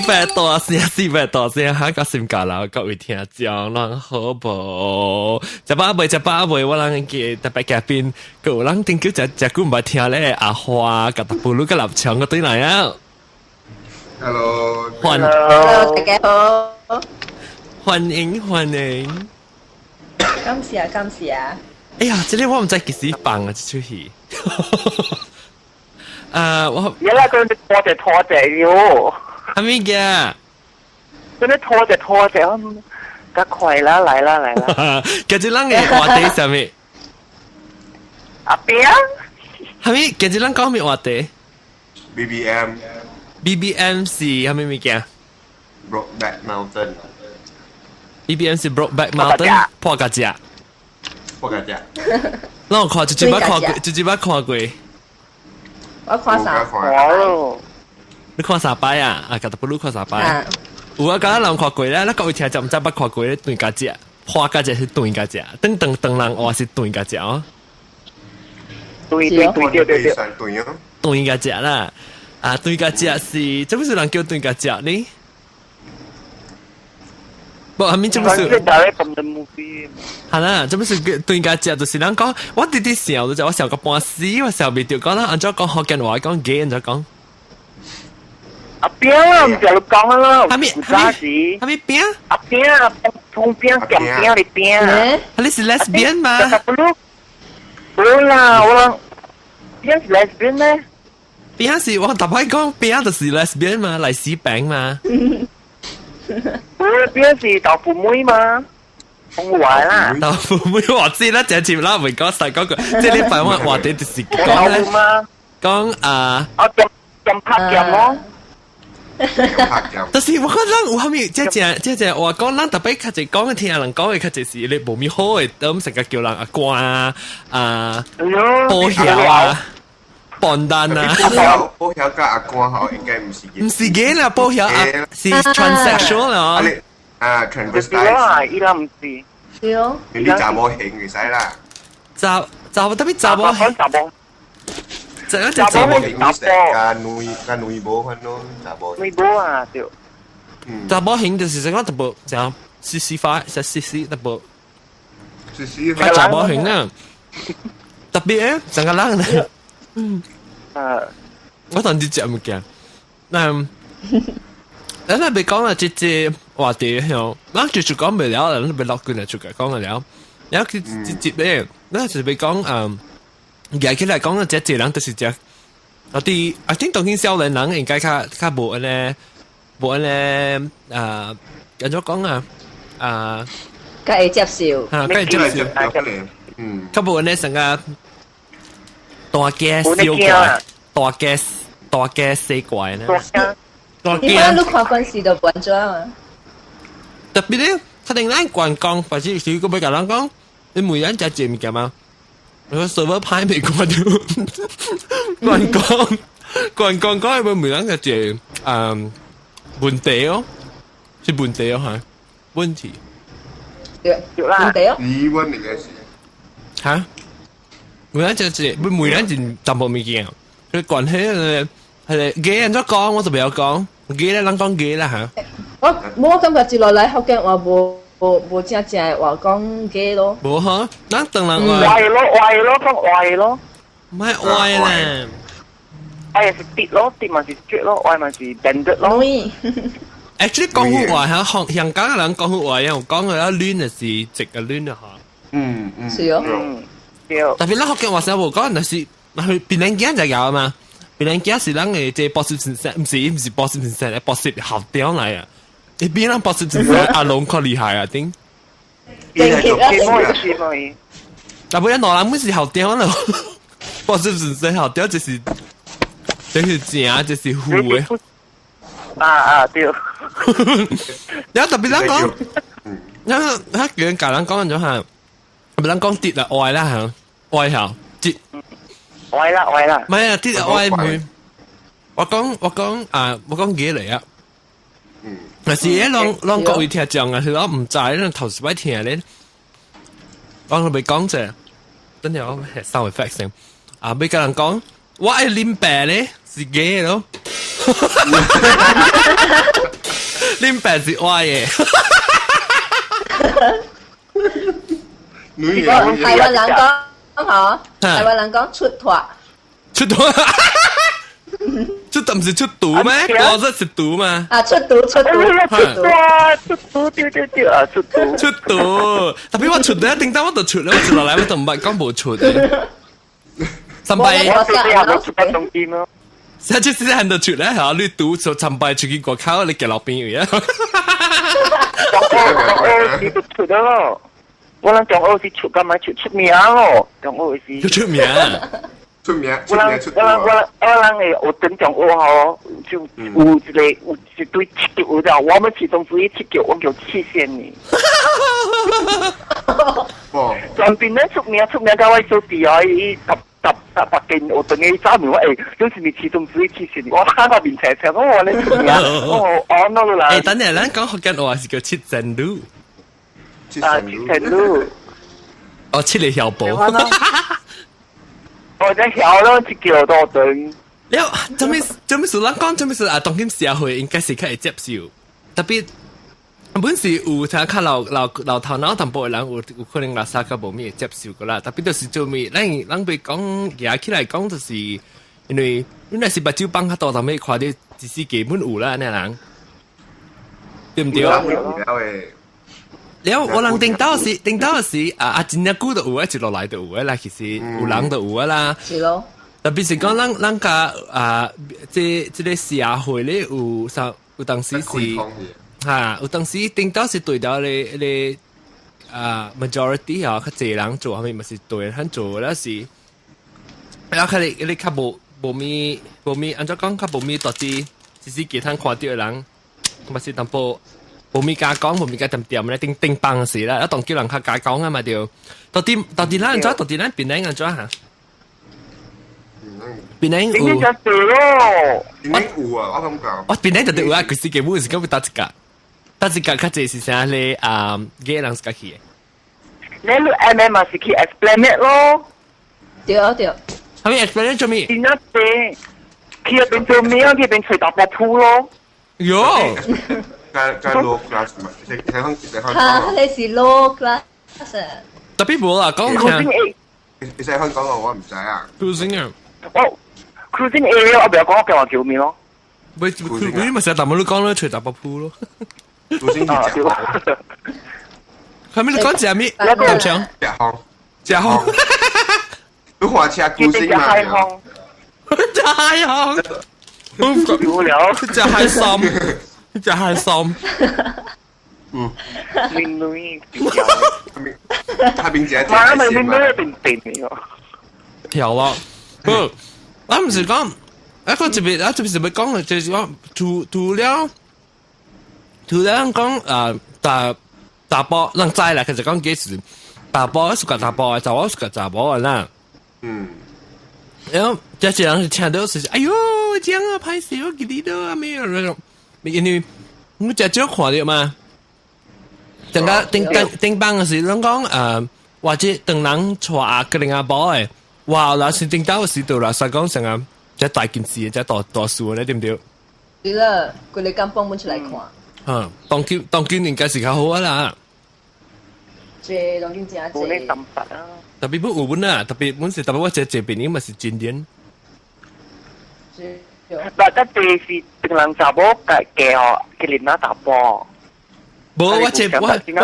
400多聲，嚇個心架啦，各位聽眾，人好無？食飽未？我人嘅特別嘉賓，個有人頂叫只股唔係聽咧，阿花個特布魯個立場個對嚟啊 ！Hello， 大家好，歡迎，感謝。哎呀，這裡我唔知幾時放啊，這出戲。我原來佢拖隻喲。係咩嘅？佢哋拖隻，咁快啦，嚟啦！跟住人嘅話題上面，阿邊？係咪？跟住人講咩話題 ？BBM 是係咩物件 Brokeback Mountain？BBM 是 Brokeback Mountain 破格只。我看就只捌看過。我看啥？你看啥擺啊？啊，個不如看啥擺？有啊，剛人看過咧，那各位聽就唔知捌看過咧，斷家只，破家只是斷家只，等人話是斷家只哦。對，斷家只啦，啊，斷家只是，這不是人叫斷家只呢？不，後面這不是。係啦，這不是斷家只，就是人講，我啲笑就我笑個半死，我笑未掉講啦，按咗講福建話講嘅，按咗講。阿邊啊，唔就講啦，係咪邊？阿邊，通邊夾邊你邊。你是 lesbian 嗎？好啦，我邊是 lesbian 咩？邊是我特別講邊就是 lesbian 嘛，嚟屎餅嘛。邊是豆腐妹嘛？講話啦。豆腐妹我知啦，就前啦，唔講晒嗰個，即係呢份話題就是講咧，講啊。我咁拍夾咯。但是我覺得有後面即係話講人特別較濟講嘅聽人講嘅較濟是你無咪好嘅，咁成日叫人阿瓜啊、保險啊、bandana 啊。保險加阿瓜好應該唔是嘅。唔是嘅啦，保險啊是 transsexual 啦。transvestite。依家唔是。對哦。你啲查某型唔使啦。查特別查某型。就一隻查某型加女保份咯，查某。女保啊，對。查某型就是成個特別就試特別。係查某型啊，特別咧成個人咧。我同你講物件，咱咪講啊，這話題樣，咱就講唔了，咱咪落句嚟出嚟講嘅了。然後佢直咧，咱就咪講而起來講嘅這人就是只，我啲I think 當今少年人應該較無安尼咁樣講佢會接受，佢會接受，較無安尼成個大家小怪，大家細怪呢。你看你看關係就變咗嘛？特別咧，佢哋啱慣講，或者是個俾人講，你每人就接物件嘛。我 server 派未過咗，慣講佢每人就接問題哦，是問題哦嚇，問題。對啦，問題哦。疑問嚟嘅事。嚇？每人就接，每人就全部物件。佢關係係嘅人都講，我就未有講。嘅咧，人講嘅啦嚇。我感覺接落嚟福建話無正話講嘅咯。無嚇，咱當然話。壞咯，講壞咯。唔係壞咧。壞係跌咯，跌咪是 straight 咯，壞咪是 bended 咯。actually 講好話嚇，香港嘅人講好話，有講嘅一攣係直嘅攣啊嚇。是哦。特別咱福建話成日無講，但是去變靚鏡就有啊嘛。變靚鏡是咱嘅即係80%，唔是80%，係80校長嚟啊。你邊人80%阿龍較厲害啊？頂。但不然羅蘭妹是校長咯，80%校長就是正，就是虎嘅。對。然後特別人講，然後他叫人教人講咗下，特別人講跌啦，歪啦嚇，歪下跌。歪啦。唔係啊，跌啦歪妹。我講嘢嚟啊。但是咧，讓各位聽眾啊，佢講唔知咧，頭時位聽咧，我咪講啫。等陣我係收 effect 先。啊，俾個人講，我係啉白咧，是假咯。恁爸是歪嘅。女台灣人講嗬，台灣人講出脫，出毒，出唔是出毒咩？我這是毒嘛？啊出毒出毒出毒對啊，出毒。出毒，特別我出咧，頂到我就出咧，我出落嚟我就唔係講冇出嘅。三拜，我最近係出不動機咯。即係喺度出咧，嚇你賭就三拜出去過口，你夾落邊嘅。我是出咯，我諗講我是出咁咪出名咯，講我是。要出名，出名我諗誒，我等講我嗬，就有一對七腳，我講我們其中之一七腳，我叫謝謝你。哦，上邊咧出名到我手機啊，十件我等你找你我誒，就是你其中之一謝謝你，我睇下面斜我話你出名，我那啦。誒，等陣咱講福建話是叫七神路，七啊，七成路，哦，七里小步。我在曉咯，七腳多等。了，做咩事？咱講做咩事啊？當今社會應該是較會接受，特別本是有睇較老頭腦淡薄嘅人，有可能垃圾較無咩接受個啦。特別就是做咩，咱被講舉起來講，就是因為本來是目睭幫較多，但係看到只是基本有啦，那人對唔對？了，我人頂到時啊，真正久都有啊，一落來都有啊啦，其實有人都有啊啦。是咯。特別是講咱家啊，即個社會咧有當時是嚇，有當時頂到是對到咧啊 majority 啊，較濟人做，係咪是對人做啦是，然後佢哋較無咪，按照講較無咪，導致只是其他看到嘅人，咪是淡薄。無咪加講，無咪加點咧，叮棒事啦，一當叫人較加講啊嘛就，到底咱安怎？到底咱邊安怎嚇？邊安有？邊就對咯。邊有啊？我咁講。我邊安就對啊，佢是基本是講要打一格，較濟是啥咧？幾個人是較去嘅？你錄 MM 嘛是去 explain 咯。對。係咪 explain 做咩？點樣寫？去入邊做咩啊？去入邊吹大波鋪咯。喲！加 low class 嘛，睇香嚇，你是 low class 特別冇啦，講聽。你喺香港我唔使啊。cruising 啊！我 cruising area 我唔係講我叫話叫咩咯？喂，你咪成日大冇都講啦，除大波鋪咯。cruising 啊，係係咪你講隻咩？咁長？隻項。都話車 cruising 嘛。海航。隻海航。無聊。隻海心。就係心，面女掉，下邊隻馬咪面女變嚟個，條咯。我唔是講，一個特別是咪講嘅，就是講除了講大波，人知啦，其實講幾時大波一個大波，就我一個大波啦。然後這些人聽到是，哎呦，這樣啊，拍攝我給你都沒有那種。因為我只少看到嘛，等下頂班嘅時，咱講或者等人帶個另外波誒，哇！嗱是頂到嘅時到啦，實講成啊，即大件事，即大數咧，對唔對？對啦，佢哋咁幫本出嚟看。當今應該是較好啊啦。即當今正冇你諗法啊！特別不有本啊，特別我這邊因為是經典。大家第是定人查某嘅哦，佢哋拿打波。冇，我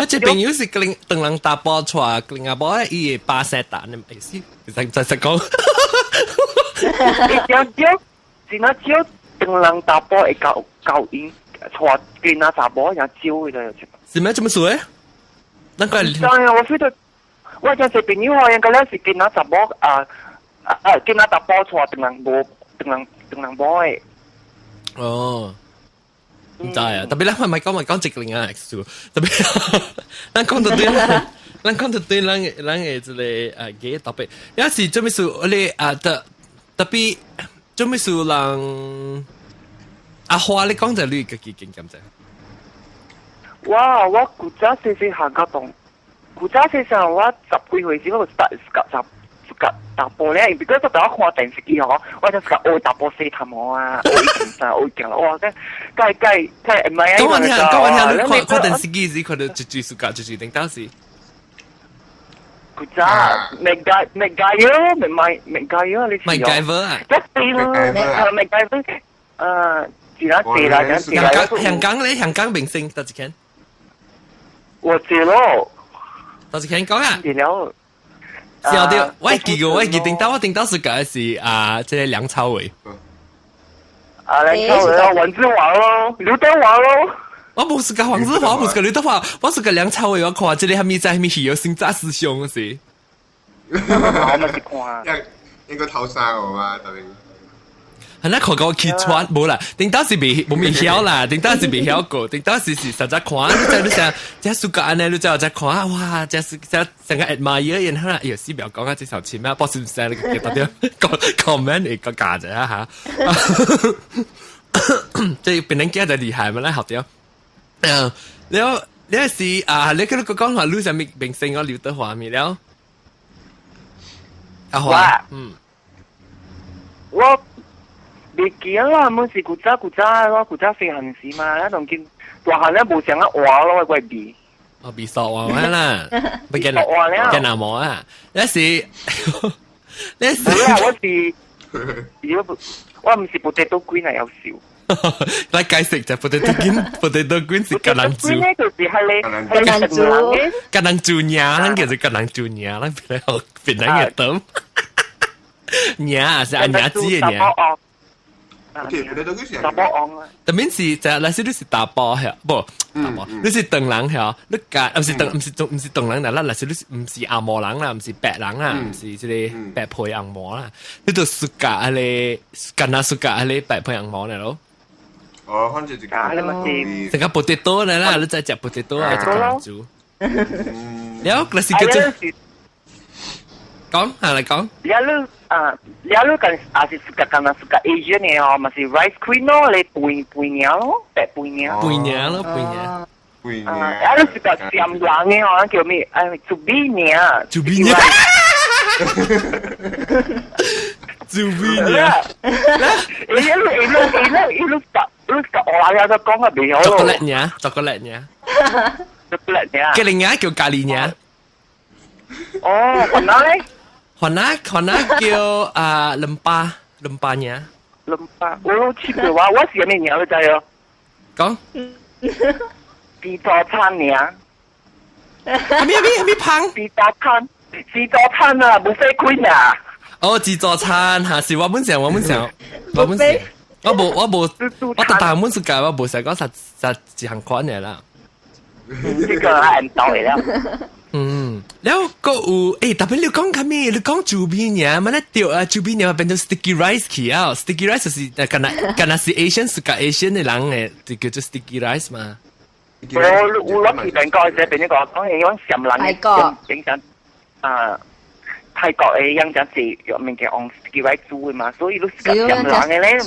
這朋友是定人打波出來，定阿波伊個巴塞蛋嘅意思，實講。只那少定人打波會教因出佢拿查某也少嘅。是咩？做乜事誒？那個。當然，我覺得我這朋友哦，應該咧是佢拿查某佢拿打波出來定人無定人波誒。哦。唔知啊，特別咧，咪講直令啊，特別，咱講到對，咱嘅即個嘅特別，有時做咩事，我哋特別做咩事人阿花你講就你嘅意見咁啫。我古早細細行到動，古早細細我10幾歲時我就start suka 打波咧，如果我等我看電視機嗬，我就 suka 我打波四探我啊，我以前就我講哇，梗唔係啊，講下，你看電視機時看到最 suka 最定當時。佢咋？MacGyver，你試 MacGyver 啊？一啲咯，MacGyver，自然寫啦，香港明星多少錢？我知咯，多少錢講啊？然後。笑掉，我記定到是個是即係梁朝偉。梁朝偉啊，黃子華咯，劉德華咯。我冇是個黃子華，冇是個劉德華，我是個梁朝偉。我看這裡還沒在戲有新紮師兄是。我咪是看。應該偷生我嘛，特別。那看個去穿冇啦，定當時冇曉啦，定當時未曉過，定當時是實在看，你想這蘇格安呢，你就在看哇，這是成個 admire 然後啦，有時不要講啊，這首詞咩，不是唔係你個點 comment 一個價值啊嚇，即係變人家就厲害嘛啦，學掉，你是你嗰個講話錄上明星我劉德華咪了，阿華，我。未記啦，冇是古早咯，古早飛行時嘛，那仲見大漢咧冇上啊話咯，我比。哦，比索話啦，不見阿毛啊，那是，我唔是 potato green 係有笑。來解釋就 potato green 是橄欖豬。呢就是橄欖豬娘，咱叫做橄欖豬娘，咱變人嘅燈。娘是按娘子嘅娘。OK，你都幾時？打波昂啊！特別是就那時你是打波係，不打波，你是鄧人係，你夾唔是鄧人啦，那時你唔是阿毛人啦，唔是白人啦，唔是即係白配羊毛啦，你就暑假咧，干那暑假咧白配羊毛嚟咯。哦，反正就你咪是成個 potato 嚟啦，你再食 potato 啊，就咁做。แล้ว那是個講下嚟講。Lalu kan asyik suka karena suka Asian ya, masih rice queen no, le puinya lo, tak puinya. Puinya. Lalu suka siam langnya orang kira mi, cubinya. Cubinya. Lu suka orang yang kau nggak biar. Coklatnya. Kelingnya叫咖喱nya. Oh, kenal Hona 叫lempanya. Lempah. Oh, 切嘅話，我是咩嘢都知啊。講。自助餐呀。係咪胖？自助餐啊，冇飛 queen 啊。哦，自助餐嚇，是我本上。我冇，我特大本是計我冇成講實自行款嘅啦。呢個係唔到嚟啦。แล้วก็แต่เป็นเรื่องของ咩เรื่องจูบีเนี่ยมันเดียวจูบีเนี่ยมันเป็น sticky rice ขี้อ่ะ sticky rice คือกัน是 Asian สุกา Asian 嘅人嘅就叫做 sticky rice 嘛我諗住另外這邊呢個講係講上冷嘅影響泰國嘅影響是入面嘅用 sticky rice 煮嘅嘛，所以都上冷嘅咧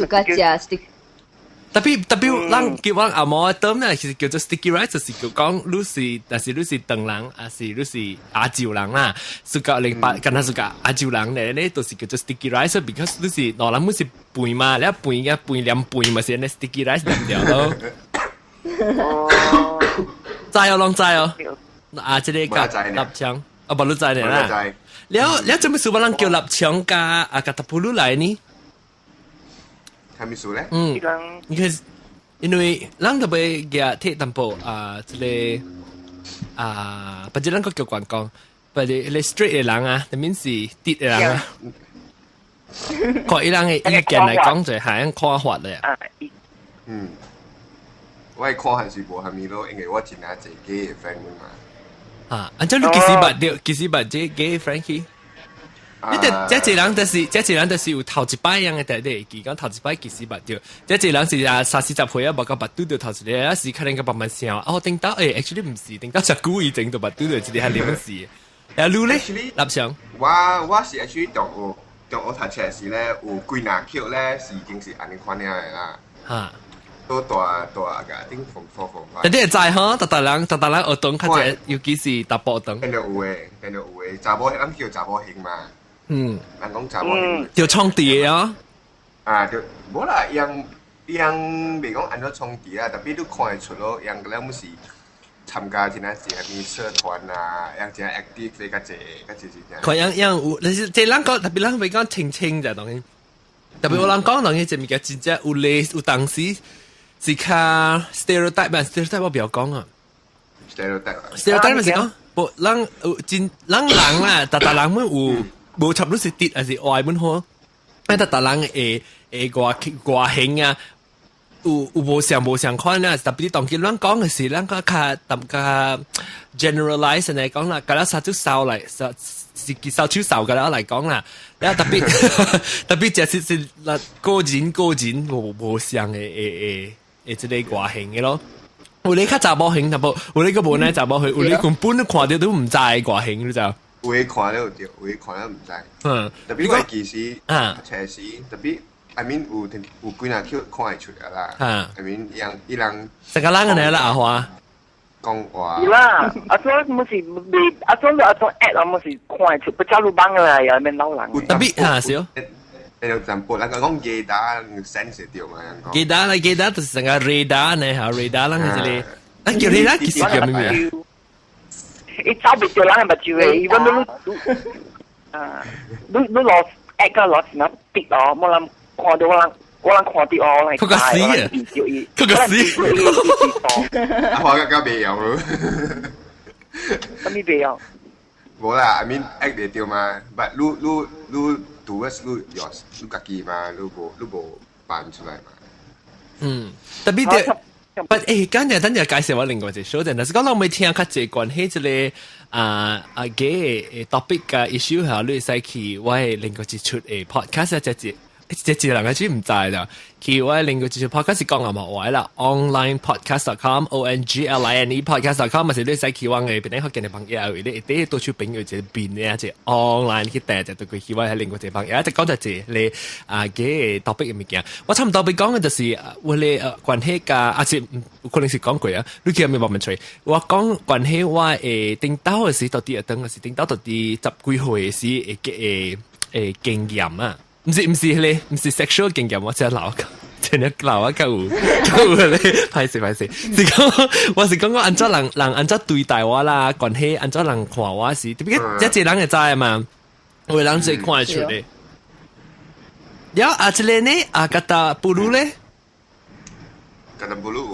tapi lang kiwang amo term 呢其實叫做 sticky rice 就是叫講但是你是鄧人還是你是亞洲人啦สุกา零八跟他สุกา亞洲人呢都是叫做 sticky rice because 你是羅蘭姆是背嘛你背兩背嘛是呢 sticky rice 兩條咯齋哦攏齋哦這裡個臘腸不你知呢啦แล้วจะไม่สูบลังเกี่ยว臘腸กับทัพพูลุ來呢係咪數咧？因為咱特別嘅睇淡薄即係不知咱個叫慣講，不是你 straight 嘅人啊，特別是跌嘅人啊，個伊人嘅意見嚟講就係咁看法咧。我係看係冇係咪咯？因為我前下自己嘅 friend 嘛。按照你幾時捌這嘅 friend 你這人就是有頭一擺樣嘅第一記講頭一擺其實捌着，這人是30歲啊，無個捌拄着頭一個，啊是可能個慢慢想，頂到actually 唔是，頂到實故意整到捌拄着一個係點事？啊，你咧？立場？我是 actually 當我讀冊時咧，有幾廿曲咧是已經是安尼款樣嘅啦。嚇！都大㗎，頂風火。但你會知嗬？特大人學堂較濟，尤其是大波堂。變到有誒，查某咱叫查某型嘛。人講查某就創地啊，就冇啦，樣未講按照創地啊，特別都看得出咯，樣個咧冇是參加啲嗱係咪社團啊，樣只 active 嘅個隻是點？佢樣有，你即係人講特別人會講清就當然，特別有人講當然就咪嘅真正有類有當時是卡 stereotype 咩 stereotype 我唔要講啊 stereotype 咪是講，不人有真人啦，但人們有冇插到是跌還是外門好，但人外形啊。有無相款啦，特別當佢咱講嘅時，咱個較較 generalize 嚟講啦，咁啦殺咗手嚟，是殺手手嘅啦嚟講啦，然後特別就是啦個人無相嘅即個外形嘅咯，有你較查某型，但係有你個無呢查某型，有你根本都看到都唔知外形，你知？有你看了對，有你看了唔知。特別我其實斜時特別。I mean 有幾若口看會出來啦。I mean 伊人成個人嘅啦阿華講話。有啦，阿種冇是未，阿種 at 啊冇是看會出，不假如幫啦，又免老人。特別少。就暫時，人講記打 sense 掉嘛，人講。記打就是成個 radar 呢嚇 radar 啦嘅啫。啊叫 radar 其實叫咩名？伊走別條人係咪就係？伊揾你攞 at 個攞錢啊跌咯，冇諗。看到我人看到我嚟，佢個死啊！佢個死，阿華更加未有咯。咁未有。冇啦 ，I mean act 嚟掉嘛，but 你 towards 你自己嘛，你冇扮出來嘛。特別啲，不等陣介紹我另外一個 show，但係講我未聽較濟關係即係嘅 topic 嘅 issue 下，你使去我係另外一出嘅 podcast 即人嘅知唔知啦？佢我另外一出 podcast 是講阿毛話啦 ，onlinepodcast.com ONGLINE podcast.com 咪是你使去往嘅邊啲學見嘅朋友，你啲到處朋友就變咧，即 online 去帶就對佢去往係另外一個朋友，一直講就係你嘅 topic 嘅物件。我差唔多俾講嘅就是我哋關係嘅，且可能是講過啊，你叫咩冇問題。我講關係我頂到嘅時到底等嘅時頂到啲十幾歲嘅時經驗啊。唔是 sexual 經驗，我只係鬧一個，真係鬧一個你，歹勢，是講我是講按照人按照對待我啦，關係按照人看我是，特別一個人會知啊嘛，有人最看得出嚟。有一個呢，格達布魯咧，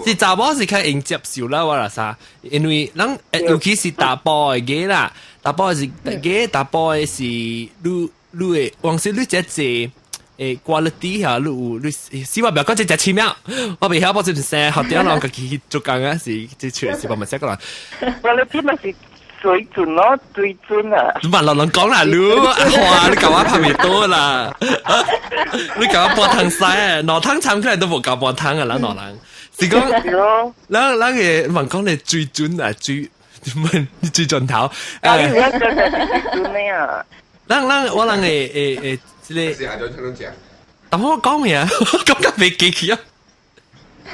是查某是較應接受啦，我啦啥，因為人尤其是大波嘅嘅啦，大波是嘅，大波是你誒，往時你只隻quality 嚇，你希望唔要講只隻奇妙，我未曉報是唔是學點咯，佢去做工啊，是即係全是冇乜識個啦。quality 咪是水準咯，水準啊！唔係人講啦，你哇，你教我拍咪多啦，你教我煲湯西啊，攞湯參出嚟都冇教煲湯啊，嗱攞人是講，嗱嘅問講你最準啊，你最盡頭。你而家真係最準咩啊？我誒即係，但我講咩啊？講緊未記起啊！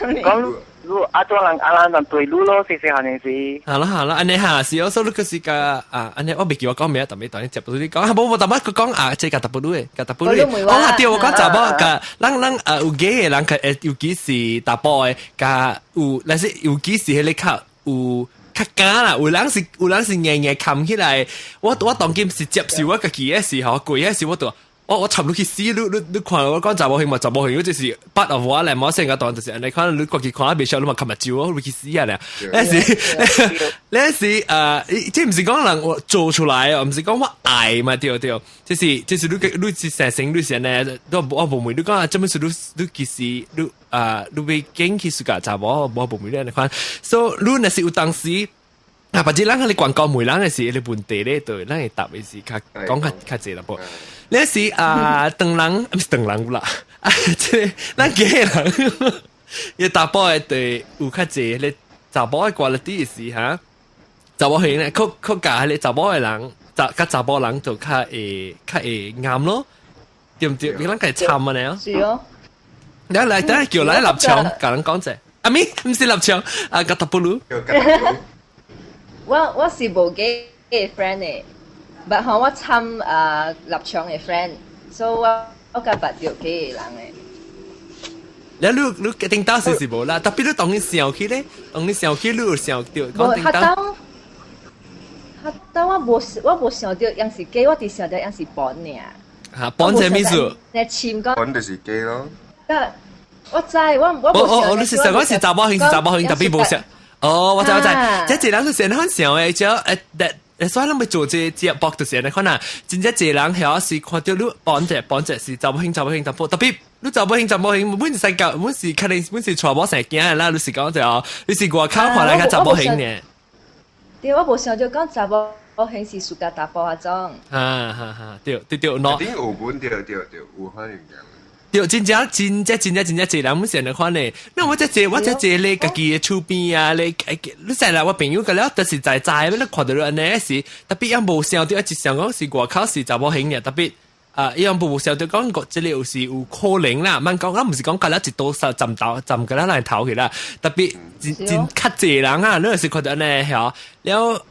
講阿多人對路咯，試下呢事。好啦，安尼下是我所錄嘅時間安尼我未叫我講咩啊？特別當你接到你講，冇特別佢講即係格特布魯嘅，格特布魯。我話掉我講就冇個，人有幾個人佢尤其是大波嘅，有那些尤其是你靠有。較假啦，有人是硬冚起來，我當今是接受我家己嘅時候，攰嘅時候我沉落去死，你看我講查某型嘛，查某型嗰就是 part of 我嚟，冇成個當就是，你看你家己看未上，你嘛冚日照我落去死啊咧，你是即唔是講人我做出來啊，唔是講我愛嘛，對，就是你是成成你成咧，我無問你講啊，這麼是你其實你被驚其實個查某冇無問你看，所以你那是有當時。或者人你廣告媒人嘅時，你本地咧對，咱會答嘅是較講較濟啦噃。你是鄧人唔是鄧人啦，即係咱幾個人，要答波嘅對有較濟，你查某嘅 quality 是嚇，查某係咧，佢教你查某嘅人，甲查某人就較會啱咯，對唔對？你咱家參啊你哦。是哦。你嚟等下叫嚟立場，甲人講者，阿咪唔是立場，格特布魯。我是無嘅 friend 誒，不好我參立場嘅 friend，所以我甲捌着幾個人嘅。你聽到是無啦，特別你當你想起咧，當你想起你有想到，講聽到。但我無想到，樣是假，我只想到樣是本爾。嚇，本係咩意思？你簽講。本就是假咯。我知，我無想。你是想講是查某型，特別無想。我知。即係人都成日很想誒，只所以咱要做這節目就是你看啊，真正一人係是看到你本隻是查某型，特別你查某型，本是世界，本是肯定本是傳播成驚啦，你是講就，你是外口看來個查某型呢。對，我無想到講查某型是暑假打波嗰種。對，喏。頂有本對，有可能嘅。對，真正一人本成嚟看呢。那我即你家己嘅厝邊啊，你知啦，我朋友個了，就是在你看到安尼是，特別樣無想到一直想講是外口是查某型嘅，特別。樣無想到講個這裡有時有可能啦，慢講，我唔是講隔了一刀殺浸個啦來頭去啦，特別真較濟人啊，你是看到呢嚇，了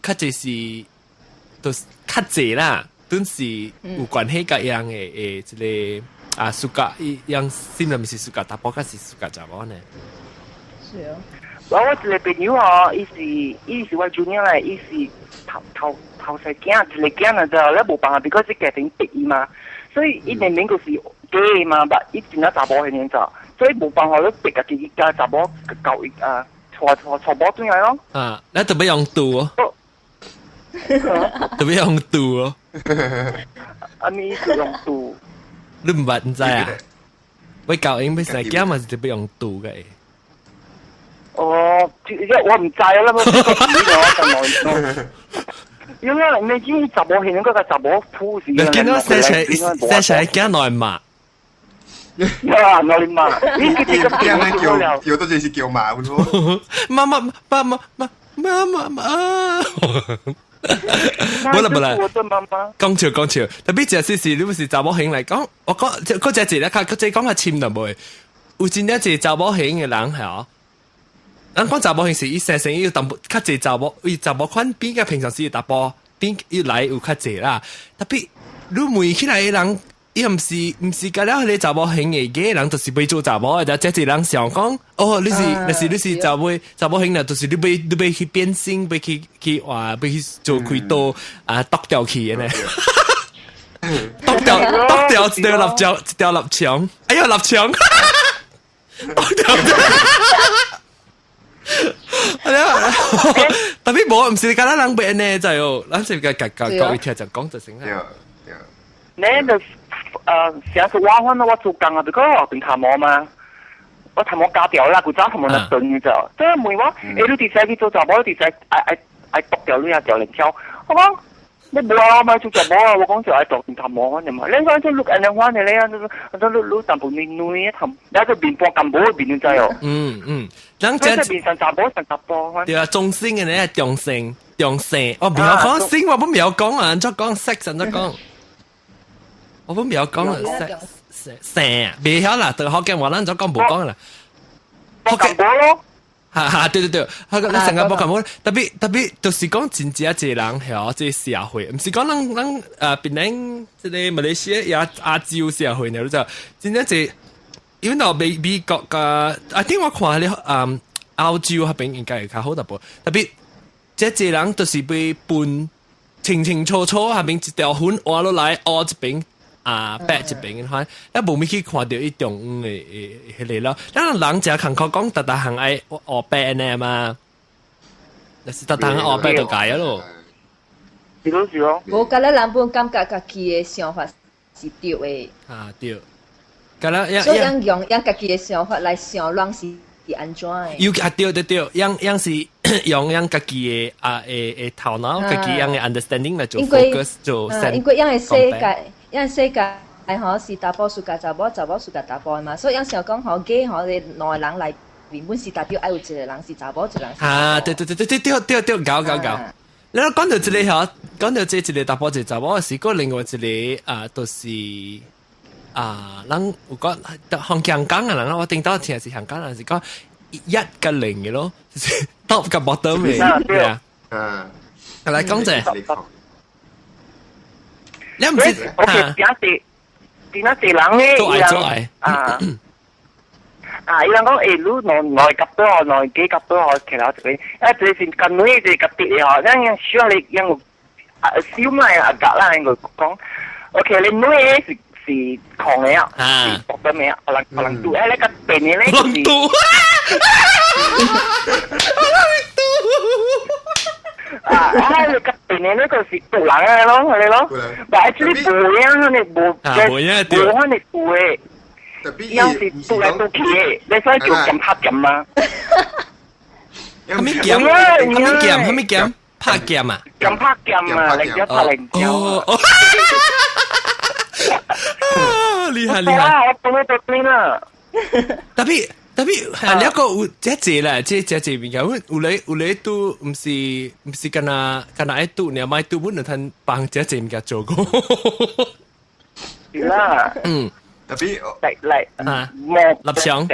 較濟是都較濟啦，都是有關係個樣嘅這個暑假樣心裏面是暑假打波，還是暑假查某呢？是哦。我一個朋友哦，伊是我 junior 嚟，伊是頭細囝，一個囝啊，就咧冇辦法，because 佢家庭逼伊嘛，所以伊明明就是假嘛，但伊真係查某嘅咋，所以冇辦法咧逼啊自己家查某教育傳播轉來咯。你特別用度哦，特別用度哦。你是用度？你唔知啊？我教英俾細囝嘛是特別用度嘅。哦，我唔知啦，我因為你知查某型嗰個查某鋪是。你見到寫出嚟驚內罵。呀，內罵，呢個驚咧叫到就是叫罵喎。媽，冇啦，講笑，特別只是你唔是查某型嚟講，我講嗰隻字咧，佢只講係簽就冇，有真正係查某型嘅人係。咱講查某型是伊生要淡薄較濟查某款比較平常時打波，比要來有較濟啦。特別你問起來嘅人，伊唔是個了你查某型嘅人，就是要做查某嘅，即係人想講，哦，你是查某型啦，就是你要去變性，要去做開刀剁掉去嘅呢。剁掉一條臘腸，哎呀臘腸，剁掉。特別冇唔是㗎啦，人變呢就係，咱是個講一條就講就成啦。你就成日話我做工啊，比如我變頭毛嘛，我頭毛加掉啦，佢揸頭毛就斷嘅咋，即係問我，你哋使去做查某，你哋使愛剁掉你啊掉嚟跳，我講你冇啊，咪做查某啊，我講就愛剁變頭毛嘅嘛，你講就錄人哋話你咧，就錄淡薄面女頭，你就變半咁薄變咗仔哦。人即係變成查某成查波。對啊，中性嘅咧中性，我唔要講性，我唔要講啊，再講 sex 再講。我唔要講啦，sex 未曉啦，對學嘅話咱就講冇講啦。學嘅咯。對，你成個波咁好，特別就是講真正一個人係即係社會，唔是講人別人即係馬來西亞亞洲社會呢，就真正係。因為美國嘅聽我看你歐洲嗰邊應該係較好特別，特別這個人就是被分清楚下邊一條痕畫落來，這邊白這邊嘅話，一無咪去看到一種嘅嚟咯。因為人就係講講特行愛白呢嘛，但是特行學白就解咯。是咯。無㗎咧，人本感覺家己嘅想法是對嘅。對。所以用家己嘅想法來想，人是安怎嘅？對，樣是用家己嘅頭腦，家己樣嘅 understanding 來做 focus 做。因為樣嘅世界吼是打波暑假查某暑假打波嘛，所以樣想講吼假吼你內人來原本是代表愛有一個人是查某，一個人是查某。對，搞。你講到這裡嗬，講到這一個打波就查某，是個另外一個都是。人有講香港嘅人，我聽到聽係香港人是講1個0嘅咯，就是 top กับ bottom 嘅，係啊。嚟講者，你唔知？OK，點解人咧？做愛啊！伊人講你內夾到我，內幾夾到我，其他就這是近女就夾啲嘅，因需要你因少咪夾啦，應該講 OK， 你女是狂嘅啊，是搏得咩啊？可能做你個病嘅咧，可能做。你個病嘅呢個是毒人嘅咯，係咯，但係啲背啊，你背你背。有時讀嚟讀去，你所以叫咁拍咁啊？係咪劍？拍劍啊？咁拍劍啊！你一拍零九。哦，厲害！我幫你讀邊啦。特別係你一個有這字啦，這字邊嘅，有你都唔是跟那愛讀，你買讀本就睇幫這字唔嘅做過。係啦。Tapi立場拍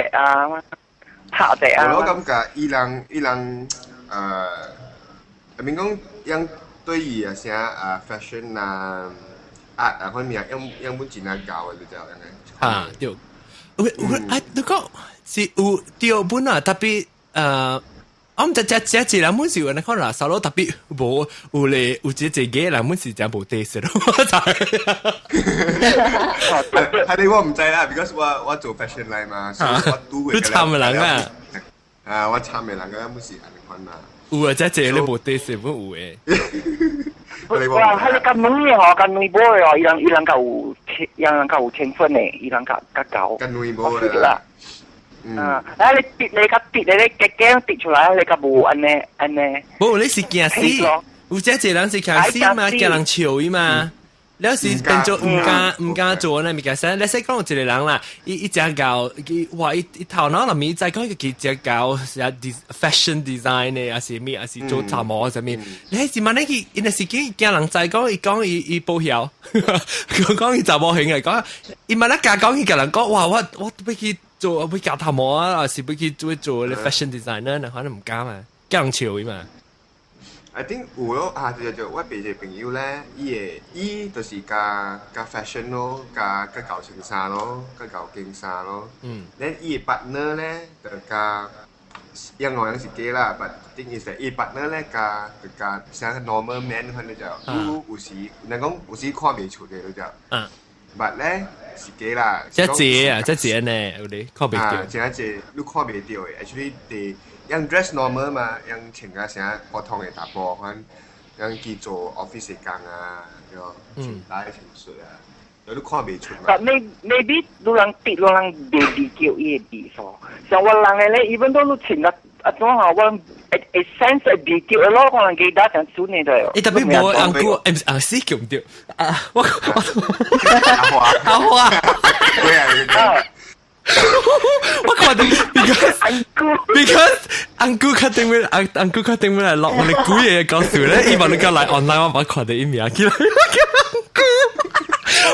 地啊。我感覺伊人I mean 講樣對於啊啥fashion 啊 art 啊方面樣本錢啊教嘅就樣嘅。對。你講是有對本啊，特別我唔知這字人本是你可能少咗特別冇有這嘅人本是真冇地勢咯，係你我唔知啦 ，because 我做 fashion line 嘛，所以我都參嘅人啊，我參嘅人嘅本是人款嘛。有啊，這字你冇地勢本有嘅。哇，係你咁容易嗬，咁容易波嘅，伊人夠天分嘅，伊人夠夠。咁容易波啦。你跌你驚跌出來，你個冇安呢？冇，你是驚死，有這隻人是驚死嘛，驚人笑伊嘛。你有時變做唔敢做呢，咪講聲。你識講一個人啦，一隻教，哇！一頭腦入面再講一個隻教，係 fashion design 呢，還是咩，還是做雜貨上面。你係問你因為是驚人再講，伊報曉，講伊雜貨型嚟講，伊問一架講伊個人講，哇！我俾佢。做會教頭毛啊，還是會去做你 fashion designer 呢？可能唔敢嘛，驚人潮嘛。I think 有咯就我別個朋友咧，伊就是加 fashion 咯，加搞襯衫咯，加搞件衫咯。咧伊 partner 咧就加樣我樣是假啦，but thing is that 伊 partner 咧加像 normal man 佢哋就有時，人講有時看未出嘅就。but 咧是假啦。這字呢，有啲看未到。這你看未到嘅 ，actually 啲樣 dress normal 嘛，樣穿個啥普通嘅打扮，樣去做 office 嘅工啊，對，穿帶穿恤啊，有啲看未出嘛。But maybe 路人 baby 叫伊嘅地方，像我人嘅咧，even 都穿得啊種下我。A sense of detail，咯，可能記得像少年的。特別冇安姑，死叫唔掉啊！我阿華，我覺得 because 安姑確定咩嚟落我哋估嘢講笑咧，以為你個嚟 online 我覺得一面見嚟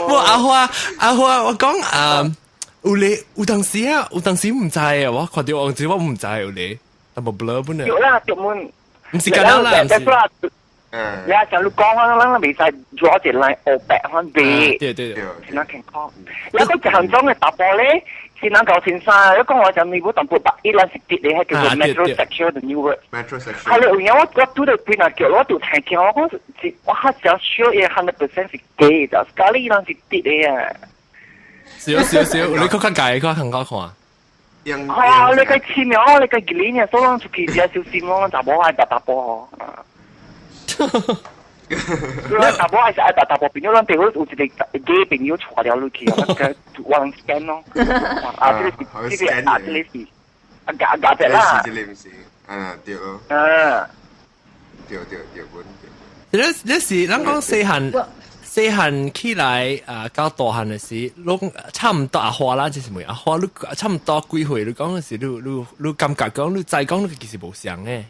我阿華，我講有當時唔知啊，我覺得我唔知有你。冇 blur 本嚟。有啦，條門。唔是咁樣啦，唔是。你阿想你講啦，未使做一隻 line 我白看地。對。先能健康。有個行裝嘅打波咧，先能夠先生。一講我就你冇當撥白，依兩時跌你係叫做 metrosexual 嘅 new word。metrosexual。係啦，然後我讀到邊啊叫我讀聽見，我講我係想 sure 嘢100%是 gay 的，咖喱依兩時跌你啊。少，你嗰間計嗰間看啊。係啊，你計簽名，你計幾年嘅，所以出去只小心咯，就冇係打波嗬。你打波係實係打波，變咗兩隊好似你幾朋友坐掉落去，咁往 scan 咯。啊，呢啲假隻啦。對咯。對本。你是咱講細漢起來到大漢嘅時，攏差唔多阿花啦，即是咩？阿花你差唔多幾歲？你講嘅時，你感覺講，你再講，你其實無像嘅。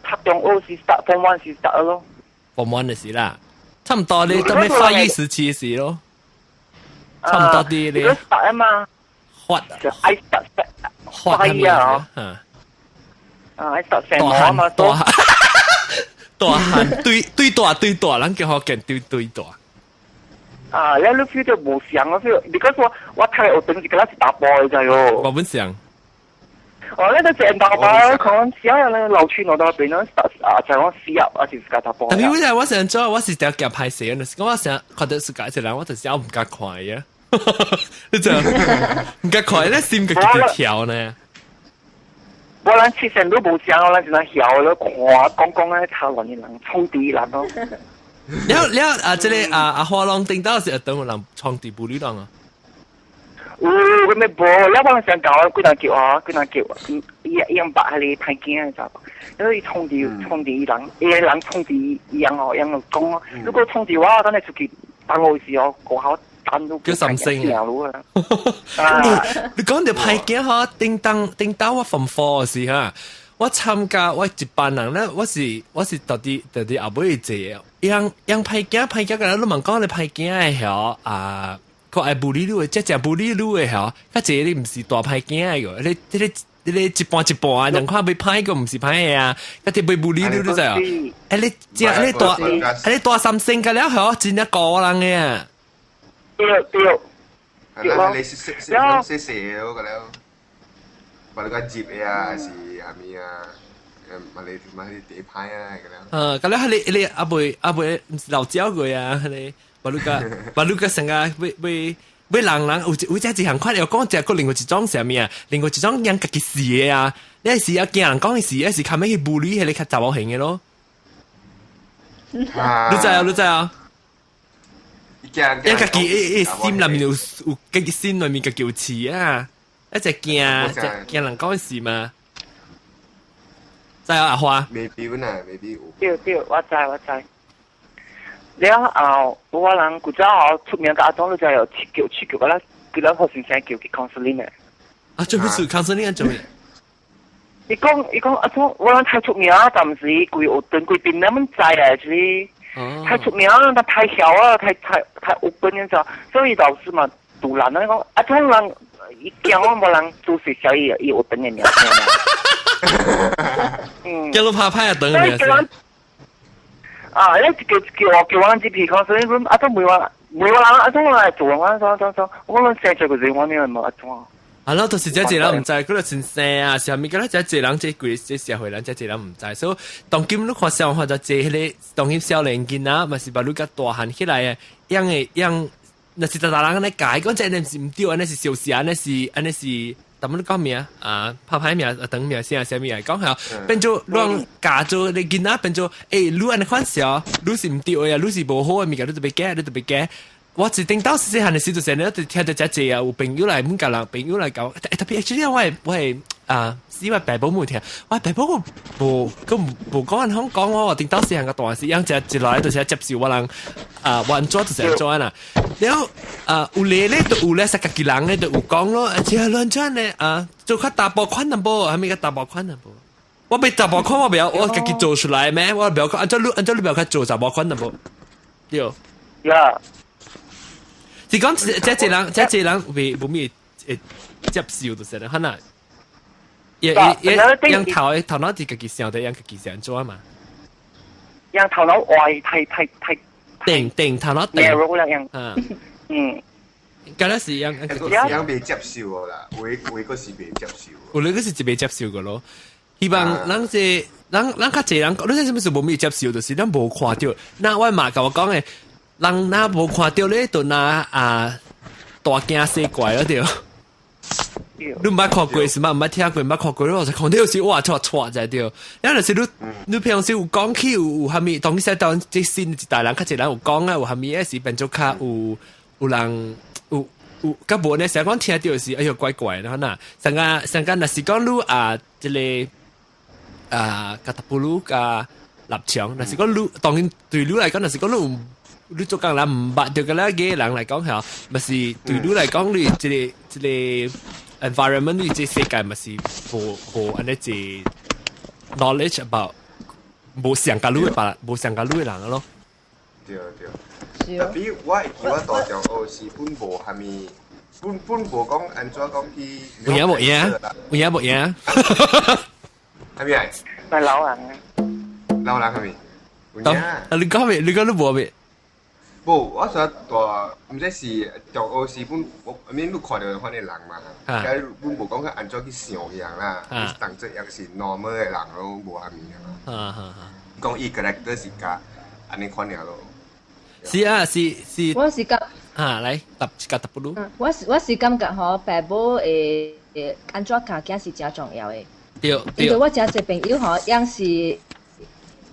讀中學是 start form 1是 start 咯。form 1嘅時啦，差唔多你當你發育時期嘅時咯，差唔多啲你。start 啊嘛。I start 係啊。I start 成我啊嘛都。大漢對大，咱叫佢叫對大。啊，你 feel 就冇想啊 feel，because 我睇我等住嗰陣時打波嘅咋喲。我本想。哦，呢度正打波，講時候咧流川我都變咗就講試入啊，就是打波。特別嗰陣我想做，我是掉夾拍攝嘅，我想覺得是解一人，我就是我唔夠快啊。你就唔夠快咧，心個條條呢？我哋之前都冇想，我哋只能曉了看講咧，他亂人衝地人咯。你啊，這裡啊花浪頂到是等我人創地布里浪啊。咁咪冇，一般想搞佢能叫啊，佢能叫，樣白係你太驚就，因為衝地人，人衝地樣哦，樣講啊，如果衝地話，等你出去打我時候，過後單都叫甚聲啊！你講到派驚嗬，叮當我from four 時哈，我參加我一班人咧，我是到底後尾做，樣派驚嘅人，你問講你派驚嘅嗬啊？個愛布里路嘅，即係布里路嘅嗬，佢這裡唔是大派驚嘅喎，你一半啊，人看被派個唔是派嘅啊，佢哋被布里路都就係，你大三星嘅了嗬，真係個人嘅啊。對。係啦，你識嗰個了，或者個接啊，是係咪啊？咪地派啊咁樣。咁咧你阿妹老椒佢啊，你。巴魯個成個俾人有只一行快又講只個另外一種係咩啊？另外一種人家己事嘅啊！你係時有見人講嘅事，有時看咩去bully係你較查某型嘅咯。你知啊？人家己心裏面有家己心裏面嘅叫詞啊！一隻驚人講嘅事嘛。知啊阿花？未必啊，未必有。對，我知。了後，我人古早出名嘅阿東，你就有七九個啦，佢哋好先生叫佢 counseling 嘅。啊，做咩事 counseling 做咩？伊講阿東，我人太出名，但唔是規學頓規邊那麼滯啊，就是太出名，但太小啊，太 open 嘅就，所以導致嘛杜蘭咧講，阿東人伊驚我冇人做學校伊學頓嘅名。叫你拍拍啊，等嘅。啊！你叫我支皮康，所以咁阿都每話阿都嚟做我，我諗寫咗個字，我呢個冇阿都。係咯，到時這人唔知，嗰度先生啊，上面嗰啲這人這貴這社會人這人唔知，所以當今你看上或者這迄個當今少年囡仔，咪是把你個大漢起來嘅，樣，那是大人嚟解，講這人是唔對，那是小事，那是。但係你講咩啊？拍牌咩等咩先咩講下，變做讓假做你見啊，變做你安尼款笑，你是唔對啊，你是無好嘅物件，你就別驚。我一定到細漢嘅時陣，你一直聽到只啊，有朋友嚟唔夾人，朋友嚟講，特別actually我係因為爸爸冇聽，我爸爸冇講人講我定到細漢嘅段時，樣就來就是接受我人運作就成做啦。然後有咧都有咧，實家己人咧都有講咯，只係亂轉咧做較大波款淡薄，係咪個大波款淡薄？我俾大波款我唔要，我自己做出來咩？我唔要講，按照你唔要佢做大波款淡薄，對。呀。是講這人為冇咩接受就是啦，可能樣頭腦自己想的，樣自己想做嘛。樣頭腦外太定頭腦定。narrow 啦樣。嗰陣時樣被接受個啦，會嗰時被接受。有嗰時就被接受個咯。希望人較濟人，你睇什麼時冇咩接受，就是咱無看到。那我媽甲我講嘅。人那無看到咧，就那大驚小怪嗰條。你唔捌看過是嘛？唔捌聽過，唔捌看過，我就看到有時哇錯在條。有陣時你平時有講起有蝦米，當時當即新一代人較濟人有講啊，有蝦米是變做較有人有較無呢？成日講聽到是哎呦怪怪的嗱，成個若是講你即個格特布魯個立場，若是講你當然對你嚟講，若是講你。你做工人唔捌到嘅啦，嘅人嚟講係，咪是對你嚟講，你即個 environment，你即世界咪是無安尼即 knowledge about 無上加路嘅吧，無上加路嘅人咯。對。特別我大丈夫是本無係咪？本無講安怎講去？有影。係咪？係老人係咪？你講咩？你講你無咩？不，我说大，唔知是中澳是本，我免你看到款嘅人嘛，但係本無講佢按怎去想樣啦，當作樣是 normal 嘅人咯，無蝦米啊。講伊 character 是甲安尼款樣咯。是啊，是。我是感來答不如。我是感覺吼，爸母安怎教囝是真重要嘅。對。因為我真濟朋友吼，樣是。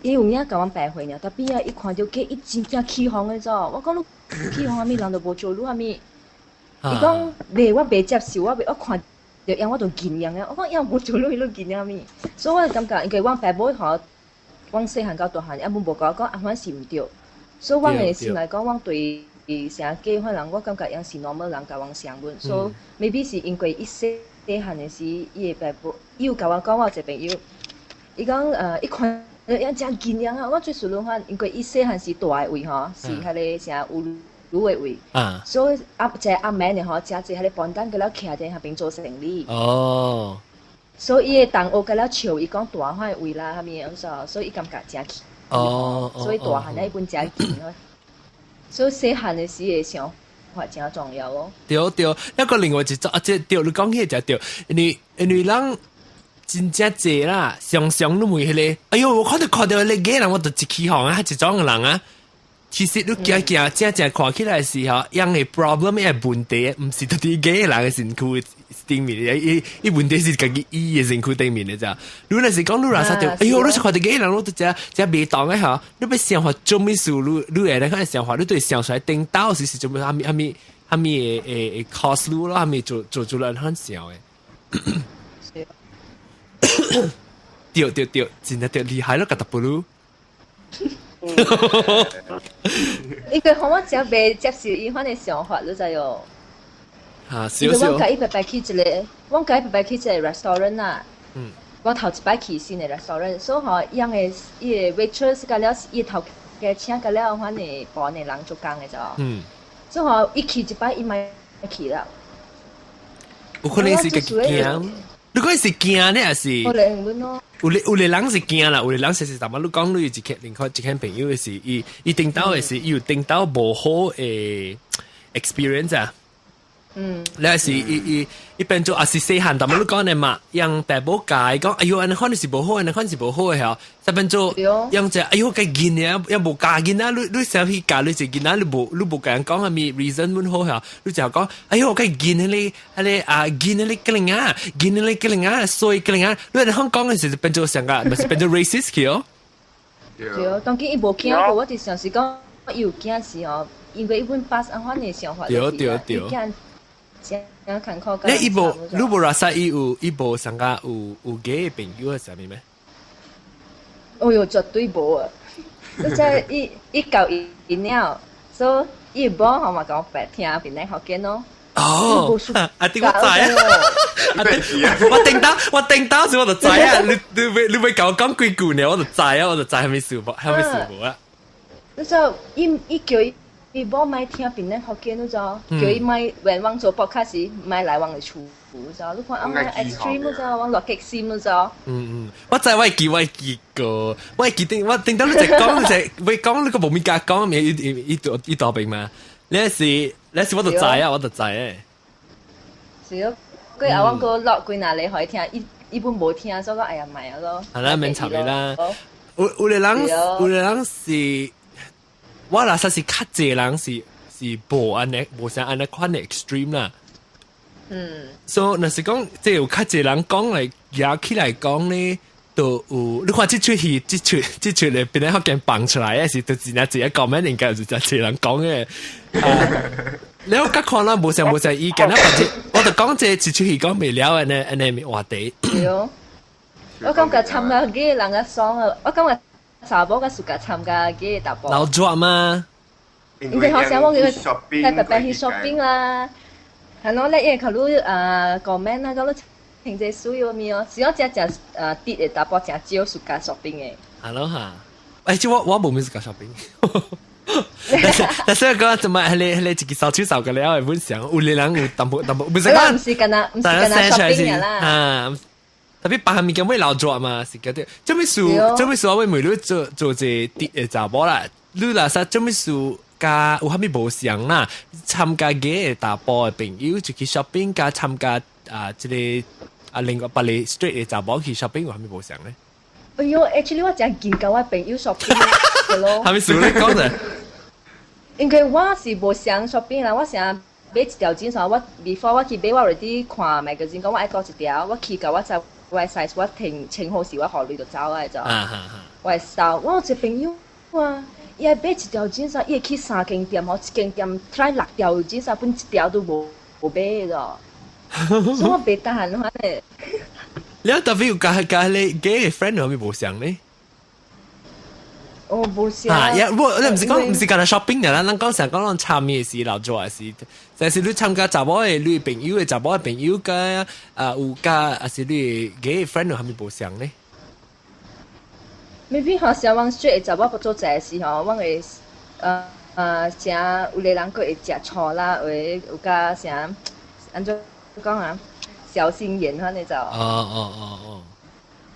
伊有影甲阮白回呢，但邊啊！伊看到佢，伊真正起哄嘅咗。我講你起哄蝦米，人都無做你蝦米。伊講袂，我袂接受，我看到樣我都見樣嘅。我講樣無做你，你見蝦米？所以我感覺，因為阮爸母吼，阮細漢到大漢，一般無講啊，阮是毋對。所以阮嘅心來講，阮對成家可能我感覺樣是 normal 人甲阮相吻。所以 maybe 是因為伊細漢嘅時，伊嘅爸母，伊有甲我講，我有一個朋友，伊講伊看。要真見樣啊！我最熟諗翻，因為伊細漢是大嘅位吼，是迄個啥有女嘅位，所以即阿妹呢吼，真係迄個bandang佢了徛喺下邊做生意。哦，所以伊嘅同學佢了笑，伊講大漢嘅位啦，下面樣所以伊感覺真起。哦，所以大漢咧一般真見咯。所以細漢嘅時嘅想法真重要咯。對，一個另外一種即對你講起就對，因為人。真正濟啦，常都會迄個。哎呦，我看到迄個人，我就一起行啊，一種人啊。其實你行，正看起來是吼，樣嘅 problem 嘅問題，唔是特啲嘅人嘅身軀頂面，伊問題是家己伊嘅身軀頂面嘅咋。你若是講你若啥條，哎呦，你是看到嘅人，我都只袂當嘅嚇。你要想法做咩事，你會睇想法，你對想出來頂到是做咩？蝦米誒 cause 你咯，蝦米做人很想嘅。對，真係對厲害咯，個答不如。因為我真未接受伊番嘅想法，你知喲。因為我家一擺去一個 restaurant 啦。我頭一擺去新嘅 restaurant，所以吼，樣嘅伊嘅 waitress 甲了，伊頭嘅請甲了，番嘅幫嘅人做工嘅啫。所以吼，伊去一擺，伊咪去啦。有可能是個驚。如果是驚咧，還是有個人是驚啦，有個人是淡薄。你講你另外一個朋友嘅是，伊聽到嘅是，伊有聽到無好誒 experience 啊。你係是伊變做也是細漢，淡薄你講嘅嘛，讓爸母教講，哎呦，安尼可能是無好，安尼可能是無好嘅嚇。就變做讓隻，哎呦，個囡啊，又無教囡啊，你想去教你隻囡啊，你無教人講係咪 reason 滿好嚇？你就講，哎呦，個囡你囡你個靈啊，囡你個靈啊，衰個靈啊，你喺香港嘅時就變做成個，咪是變做 racist 嘅哦。對，當然伊無驚過，我哋常時講伊有驚是哦，因為伊本把安番嘅想法。對。你你無話曬伊無上個有幾個朋友係啥物咩？哦喲，絕對無啊！你即伊教伊了，所以伊無好嘛講白聽邊嚟學緊咯。哦，阿啲我知啊！我聽到時我就知啊！你咪教我講幾句呢？我就知啊！我就知係咪事無啊？你就伊叫伊無咪聽邊咧學見，你就叫伊咪when往做 podcast 時，咪來往嚟處負就，你看啊咪 extreme 就，往落極閃就。我知我記個，我聽到你講你講你個無面格講咪伊當兵嘛？你是我就知啊，我就知誒。是咯，佢阿往個落幾哪裡可以聽，伊本無聽，所以講哎呀唔係咯。係啦，免吵你啦。有個人是。我嗱實是較濟人是無安尼，無像安尼款嘅 extreme 啦。所以若是講，即係有較濟人講嚟，舉起來講咧，都有你看即出戲，即出咧，邊咧學見放出來，是都真係自己講咩？應該就真係人講嘅。你我甲看啦，無像意見啦，或者我就講即出戲講未了嘅安尼話題。我感覺參加嘅人嘅爽啊，我感覺。查某個暑假參加嘅搭波，老作嘛？因為好想我佢喺特別去 shopping 啦，係咯，你因為佢comment 啦，佢停滯需要咩哦？只要只啲嘅搭波真少暑假 shopping 嘅。係咯嚇，即我冇咩暑假 shopping。但係講怎麼係你自己手手嘅了，本上有啲人有淡薄，唔是講，唔是跟啊 shopping 嘅啦。特別白下面咁會老作嘛，是嗰啲。做咩事我會每日做隻啲查某啦，你嗱實做咩事加有虾米無相啦，參加嘅打波嘅朋友就去 shopping 加參加即個另外別嚟 street 嘅查某去 shopping 有蝦米無相咧？哎呦 ，actually 我真見到我朋友 shopping 嘅咯。係咪數咧講嘅？因為我是無想 shopping 啦，我想買一條剪衫，我 before 我去買我 already 看 magazine 講我愛多一條，我去到我就我 size 我清好時我考慮就走啊就，我收我有一個朋友啊，伊係買一條剪衫，伊會去3間店吼，一間店 try 6條剪衫，本一條都無買咗，所以我袂得閒咯咧。你特別有加你嘅 friend 有咩無相咧？哦，無相。你唔是講唔是干 shopping 嘅啦，咱講成講參與嘅事，留做嘅事，但是你參加查某嘅你朋友嘅查某嘅朋友嘅有加，還是你嘅 friend 有蝦米無相咧？maybe 好像往 street 查某不做這時候，往會像有個人佢會食醋啦，會有加像安怎講啊？小心眼可能就。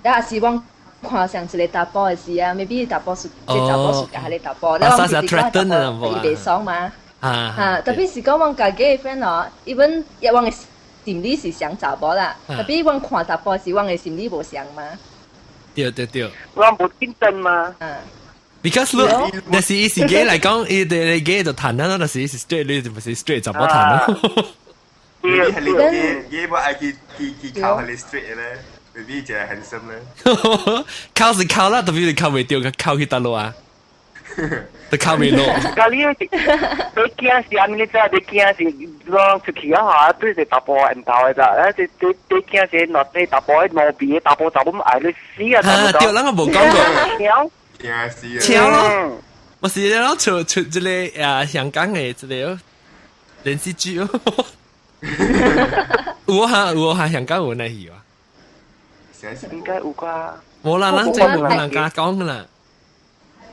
但係是往看上一個打波嘅事啊 ，maybe 打波是即打波是家己打波，你往是講打波伊袂爽嘛？特別是講往家己嘅 friend 哦，even 一往嘅心理是想查波啦，特別往看打波是往嘅心理無想嘛。對，我冇競爭嘛。Because look，但是伊是嘅嚟講，伊哋嘅就談啦，但是伊是 straight，你就唔是 straight 查波談咯。Maybe 係你嘅我愛去靠係你 straight 咧 ，maybe 就係 handsome 咧。靠是靠啦，特別你靠未掉，靠去得路啊，都靠未落。咖喱你驚是阿咪你知啊？你驚是講出去啊嚇，都係打波唔到嘅咋？你驚是落你打波攞鼻打波就咁捱你死啊！對，咱個冇講過。驚死啊！超咯，我是咧出即個香港嘅即個電視劇咯。有香港有那戲啊？應該有啩。冇啦，咱真冇人家講噶啦。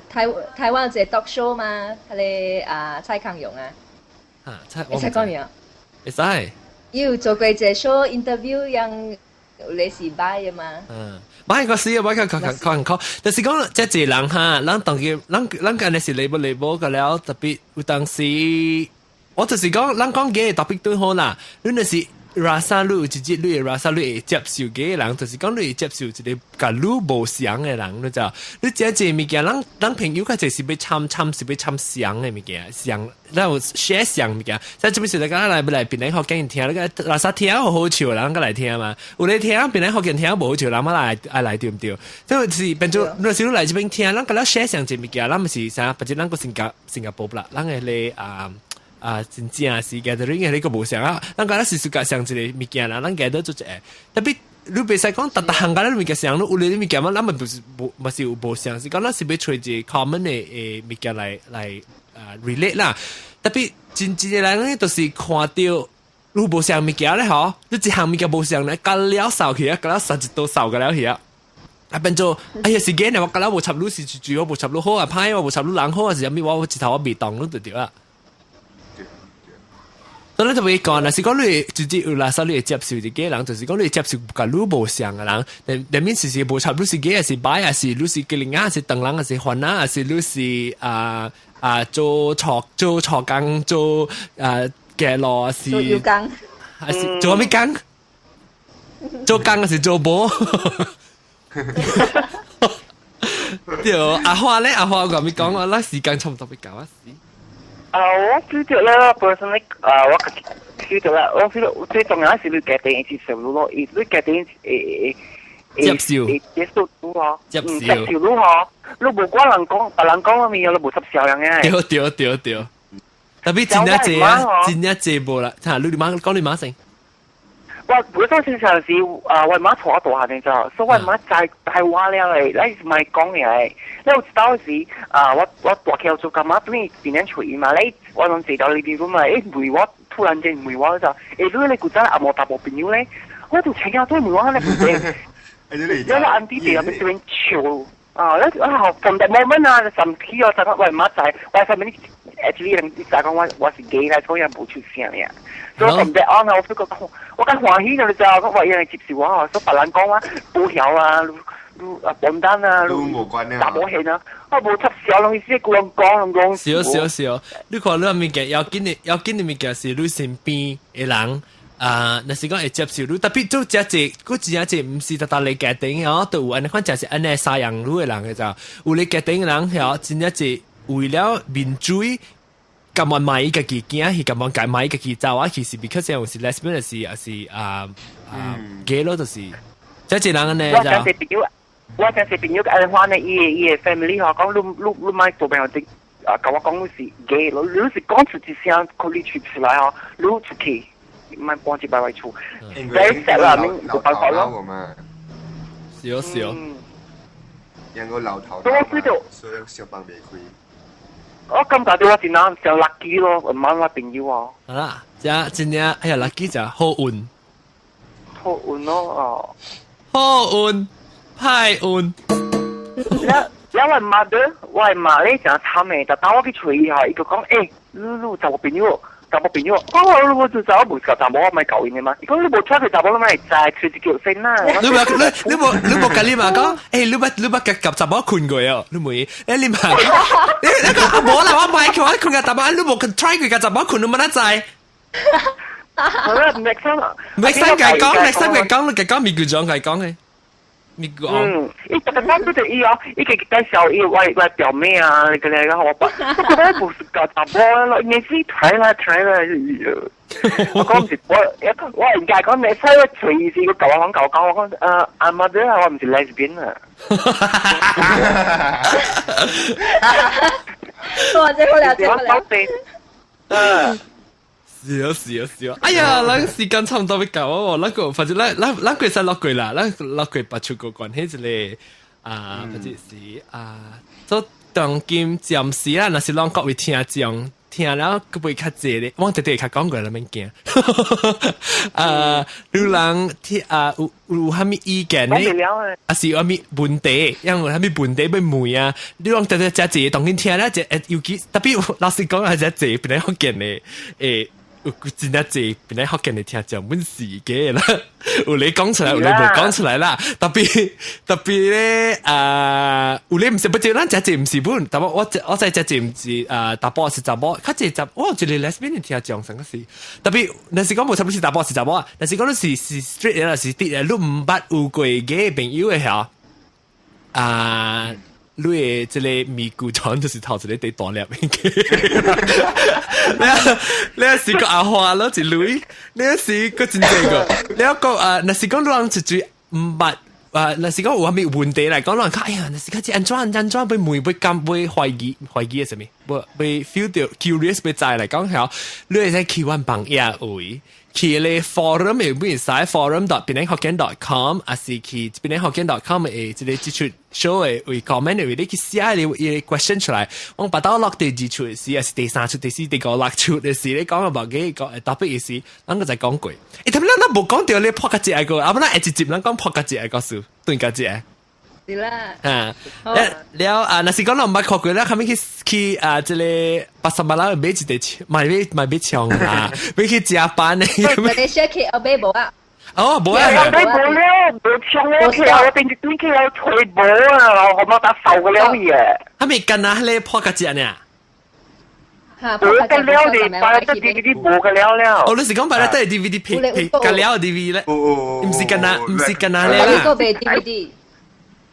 台灣有一個 talk show 嘛，係蔡康永啊。你識講咩？會使。有做過一個 show interview 讓你是擺嘅嘛？買個事啊，買個講，但是講即係人哈，咱當佢，咱個係 label 個了，特別有當時。我就是講，咱講嘅特別都好啦。你那是 rasa 你有直接你 rasa 你會接受嘅人，就是講你會接受一個甲你無相嘅人，你知道？你這物件，咱朋友佢就是要參相嘅物件，相，咱有 share 相物件。即係做咩事？大家來邊嚟學經聽，你個 rasa 聽好笑，人個來聽嘛。有你聽，邊嚟學經聽無好笑，人乜來對唔對？就是變做，若是你來這邊聽，咱個了 share 相一物件，咱唔是啥，或者咱個新加坡啦，咱係咧真正是 gathering 嘅呢個無相啊！咱講是屬相一個物件啦，咱 gather 做一個。特別你袂使講特行間咧物件相，你有呢啲物件嘛，咱咪是有無相，是講咱是要找一個 common 嘅物件來relate 啦。特別真正嘅人咧，就是看到你無相物件咧，嗬，你一項物件無相咧，隔了掃去啊，隔了實一道掃個了去啊。變做哎呀時間我隔了無插你是住我無插你好啊，歹我無插你人好啊，是有咩我一頭我未當你就對啦。所以就會講啦，是講你直接有啦，所以你接受自己人，就是講你接受甲你無相嘅人，但面是無插你是己，還是擺，還是你是吉林啊，還是鄧人，還是番啊，還是你是做錯工，做嘅路是做油工，還是做咩工？做工還是做波？對，阿花咧，阿花講咪講我啦，時間差唔多要搞啊時。我 feel 到啦 ，personally，我 feel 到啦，我 feel 到最重要係你家庭接受咯，你家庭接受咯，接受咯，你無管人講，別人講我咪有你無接受人嘅。對，特別真係謝啊，真係謝無啦，嚇你媽講你媽先。我本身正常是我媽坐喺度下面咋，所以我媽在話了誒，你唔係講嘢，你有知道是我大橋做幹嘛？邊邊處理嘛？你我諗知道你邊個嘛？梅我突然間梅我就如果你覺得阿冇大部朋友咧，我就請下都梅我咧唔得，你安啲地入邊邊潮from that moment 啊，甚至我就講喂媽仔，我上面actually 人就講我是 gay 啦，所以冇出聲嘅。所以 from that on 我覺得我咁歡喜就你就講話人接受我，所以別人講話不曉啊，榜單啊，都無關啊答我戲啊，我冇插小龍意思，講少，你看你物件要緊嘅物件是你身邊嘅人。若是講會接受你，特別做真濟，嗰真濟唔是特特你家庭哦，都有安尼款，就是安尼沙洋路嘅人嘅咋，有你家庭嘅人係真濟為了民主，咁樣買家己驚，係咁樣解買家己走啊，其實 because 有時 lesbian 是gay 咯，就是真濟人安尼咋。我陣時朋友安話呢，伊嘅 family 嗬，講你買做朋友啲跟我講你是 gay 咯，你是講出啲聲，佢你出嚟嗬，你出去。咪幫住擺位處，你食啦，你冇辦法咯。少，有個樓頭，我知道，所以小幫未開。我咁大啲我點諗就 lucky 咯，唔啱我朋友啊。好啦，真正哎呀 lucky 就好運咯哦。好運，歹運。我係媽咧就慘嘅，就打我去吹下，伊個講你就我朋友。就冇變咗，我就走冇就冇咪舊嘢嘛。如果你冇出去就冇咪就係隨住叫聲啦。你冇跟你嘛講，你冇夾就冇困過哦，你冇，你嘛，你個冇啦，我唔係佢困嘅，但係你冇 try 佢嘅就冇困，你冇得滯。好啦，唔係生啊，唔係生嘅講，你嘅講咪叫講嘅講嘅。伊特登都係伊哦，伊嘅介紹伊我表妹啊，你個咧個我爸，我覺得不是搞雜波咯，你是睇啦，我講唔是我人家講你使咗隨時個舊我講阿媽姐我唔是 lesbian 啊，我這個了。少，哎呀，咱時間差唔多要夠哦，那個反正咱佢使落句啦，咱落句把出個關係之類或者是做當今暫時啦，若是讓各位聽眾聽了佢會較濟咧，我直直較講過啦，免驚。有人聽有蝦米意見咧？是有蝦米問題，因為蝦米問題要問啊，你讓直直只濟當今聽咧，尤其特別老實講係只濟邊個福建咧真係濟邊個福建嚟聽就滿是嘅啦，有你講出來，有你冇講出來啦。特別咧有你唔是不知咱只濟唔是本，但我在只濟唔是大波是雜波，較濟雜我就嚟 lesbian 嚟聽講成個事。特別但是講冇差不多是大波是雜波啊，但是講你是 straight 啦是啲你唔捌有過嘅朋友嘅嚇你嘅即係咪咕廠就是頭一個地大粒嘅，你係個阿花咯，一類，你係個真正個，你一個那是講人一句唔捌那是講有咩問題嚟講，人講哎呀，那是講安怎被問被監被懷疑係什麼，被 feel 到 curious 被在嚟講係，你係在期望幫嘢會。去咧 forum 嘅邊曬 forum.penanghokkien.com 還是去 penanghokkien.com 嘅即個接觸 show 嘅會 comment 嘅你去寫你 question 出來，我把到落第二出嘅時，還是第三出、第四、第五、六出嘅時，你講嘅嘅個 topic 嘅時，咱個就講過。特別咱冇講到你破格節個，啊不咱一集咱講破格節個數，對格節。是啦。了那是講到唔捌學過啦，後面去即個80萬啦，買一隻買槍啦，買去加班咧。我哋 share 去後尾冇啊。哦，冇啊。冇咧，冇槍咧，我定住短期有吹波啊，我冇打手嘅了嘢。係咪跟啊？你破格節呢？冇嘅了你擺得 DVD 冇嘅了。哦，你是講擺得 DVD 配嘅了 DVD 咧？唔是跟啊咧啦。呢個俾 DVD。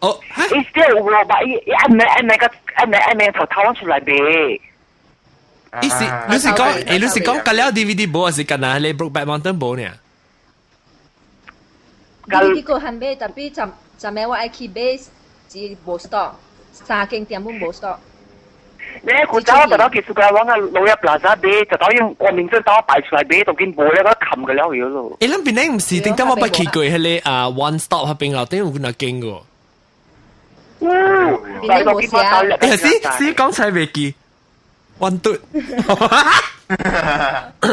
哦，伊still 有咯，把伊按咩頭出來俾。你是講隔了 DVD 冇，還是跟啊？你 Brokeback Mountain 冇呢？DVD 個係咩？特別就咩話愛去買只冇 stock，三間店冇 stock。你佢走就到技術嘅，往個老入plaza買，就到用國民證到擺出來買，就見冇咧個冚嘅了嘢咯。誒，咱邊咧唔是，點解我不去過迄個One Stop 嗰邊樓頂有嗰間個？你冇寫啊？是講出來未記，One Stop。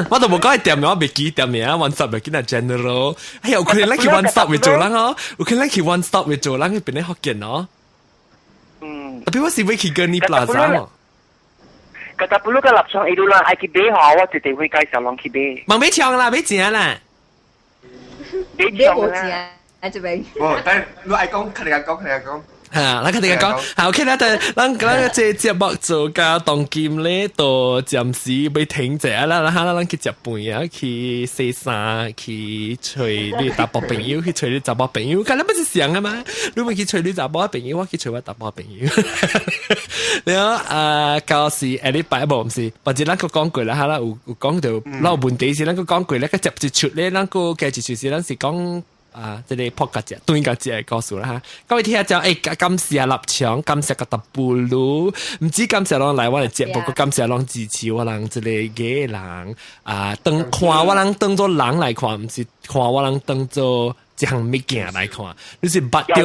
我都冇講係店名，我未記店名，One Stop 未記係 General。哎呀，有可能咱去 One Stop 會做人哦，有可能咱去 One Stop 會做人去邊咧福建哦。特別我是會去跟你 plaza 哦。Kata perlu ke lapsang itu lah, ai kibe hawa tete hui kai salong kibe. Mang 買槍啦，買錢啦。買冇錢，喺這邊。哦，但你愛講，佢哋講。咱佢哋講，好 OK 啦，但咱這節目做加當劍咧，到暫時要停者啦，咱去食飯啊，去洗衫，去吹你大波朋友，去吹你雜波朋友，咁你不是想啊嘛？你咪去吹你雜波朋友，我去吹我大波朋友。然後到時禮拜冇唔是，或者咱個講句啦，哈啦有講到老問題是咱個講句咧，個接一出咧，咱個繼續是咱是講。即係撲格隻，對格隻告訴啦嚇。各位聽下就感謝立場，感謝個特布魯，唔知感謝啷來我哋節目，個感謝啷支持我啷即係嘅人當看我啷當做人來看，唔是看我啷當做一項物件來看。你是捌到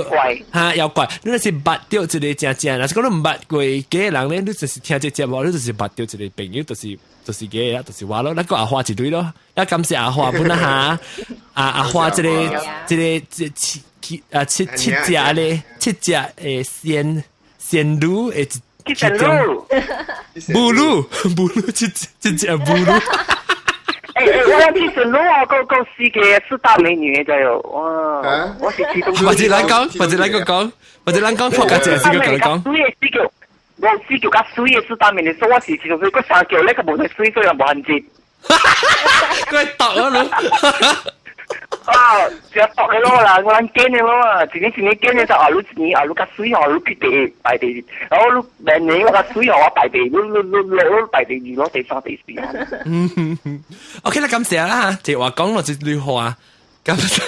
妖怪，你是捌到即個正，若是講你唔捌過嘅人咧，你就是聽這節目，你就是捌到一個朋友，就是嘅啦，就是話咯，咱個阿花一堆咯，要感謝阿花本啦嚇，阿花即個七隻咧，七隻仙女誒，七隻布魯七隻布魯。我要去神龍啊！個世界四大美女就有哇！我是其中。或者咱講撲格隻先個講。我四叫甲水嘅四大美女，所以我是其中佢個三叫咧個無係水，所以又無限節。佢讀啊咯。啊，就讀嘅咯啦，我撚驚嘅咯，一年驚嘅就阿魯一年阿魯甲水阿魯去第排第二，然後明年我甲水我排第攞排第二攞第三第四。OK 啦，感謝啦嚇，即係話講落一句話，感謝，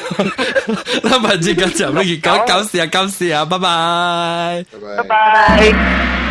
嗱，唔知咁就乜嘢講，感謝，拜拜，拜拜。